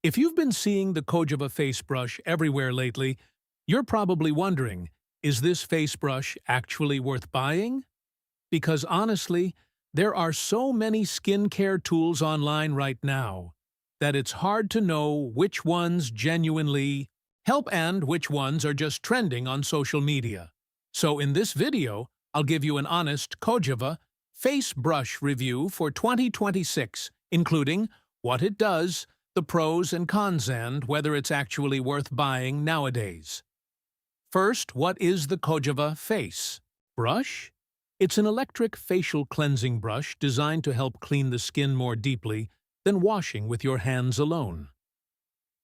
If you've been seeing the Kojeva Face Brush everywhere lately, you're probably wondering, is this face brush actually worth buying? Because honestly, there are so many skincare tools online right now that it's hard to know which ones genuinely help and which ones are just trending on social media. So in this video, I'll give you an honest Kojeva Face Brush review for 2026, including what it does, the pros and cons, and whether it's actually worth buying nowadays. First, what is the Kojeva Face Brush? It's an electric facial cleansing brush designed to help clean the skin more deeply than washing with your hands alone.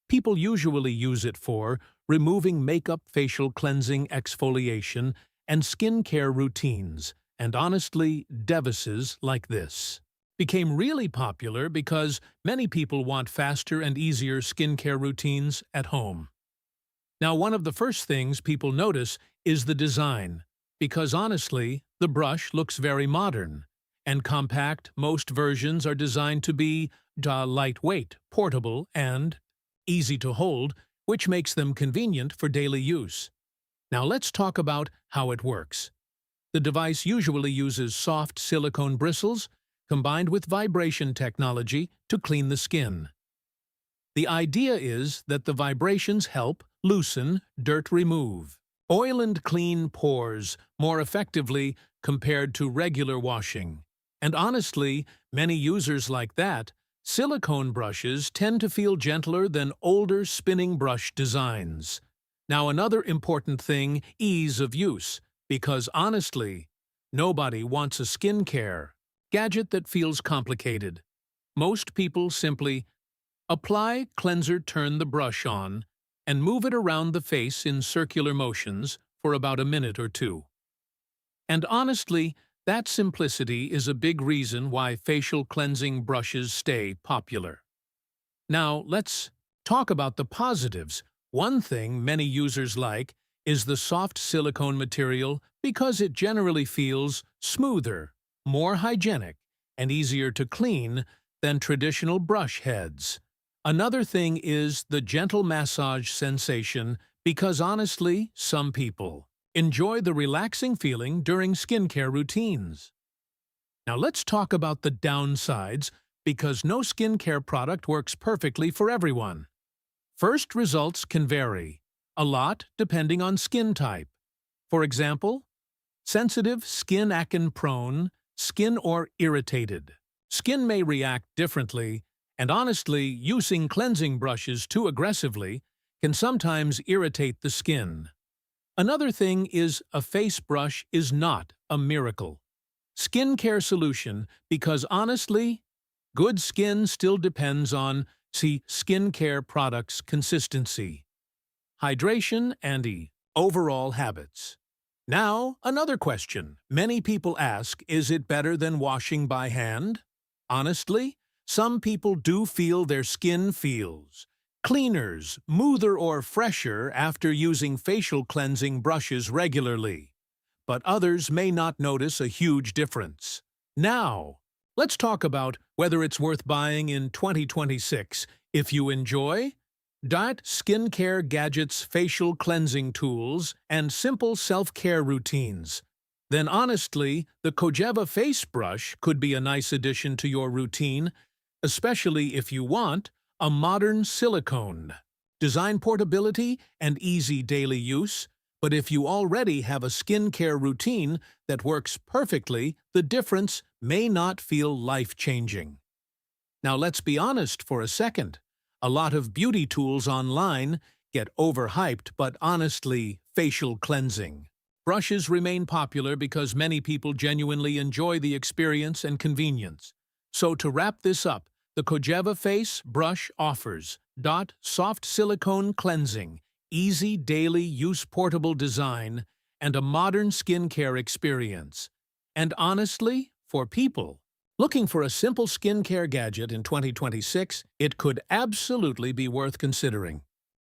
People usually use it for removing makeup, facial cleansing, exfoliation, and skincare routines, and honestly, devices like this became really popular because many people want faster and easier skincare routines at home. Now, one of the first things people notice is the design, because honestly, the brush looks very modern and compact. Most versions are designed to be lightweight, portable, and easy to hold, which makes them convenient for daily use. Now let's talk about how it works. The device usually uses soft silicone bristles combined with vibration technology to clean the skin. The idea is that the vibrations help loosen, dirt remove, oil and clean pores more effectively compared to regular washing. And honestly, many users like that, silicone brushes tend to feel gentler than older spinning brush designs. Now another important thing, ease of use, because honestly, nobody wants a skincare gadget that feels complicated. Most people simply apply, cleanser, turn the brush on, and move it around the face in circular motions for about a minute or two. And honestly, that simplicity is a big reason why facial cleansing brushes stay popular. Now, let's talk about the positives. One thing many users like is the soft silicone material because it generally feels smoother, more hygienic, and easier to clean than traditional brush heads. Another thing is the gentle massage sensation because honestly, some people enjoy the relaxing feeling during skincare routines. Now let's talk about the downsides because no skincare product works perfectly for everyone. First, results can vary a lot depending on skin type. For example, sensitive skin, acne-prone skin, or irritated skin may react differently, and honestly, using cleansing brushes too aggressively can sometimes irritate the skin. Another thing is a face brush is not a miracle skincare solution because honestly, good skin still depends on skincare products' consistency, hydration, and overall habits. Now, another question. Many people ask, is it better than washing by hand? Honestly, some people do feel their skin feels cleaner, smoother, or fresher after using facial cleansing brushes regularly, but others may not notice a huge difference. Now, let's talk about whether it's worth buying in 2026 if you enjoy diet, skincare gadgets, facial cleansing tools, and simple self-care routines. Then honestly, the Kojeva Face Brush could be a nice addition to your routine, especially if you want a modern silicone, design portability, and easy daily use. But if you already have a skincare routine that works perfectly, the difference may not feel life-changing. Now let's be honest for a second. A lot of beauty tools online get overhyped, but honestly, facial cleansing brushes remain popular because many people genuinely enjoy the experience and convenience. So to wrap this up, the Kojeva Face Brush offers soft silicone cleansing, easy daily use, portable design, and a modern skincare experience. And honestly, for people looking for a simple skincare gadget in 2026, it could absolutely be worth considering.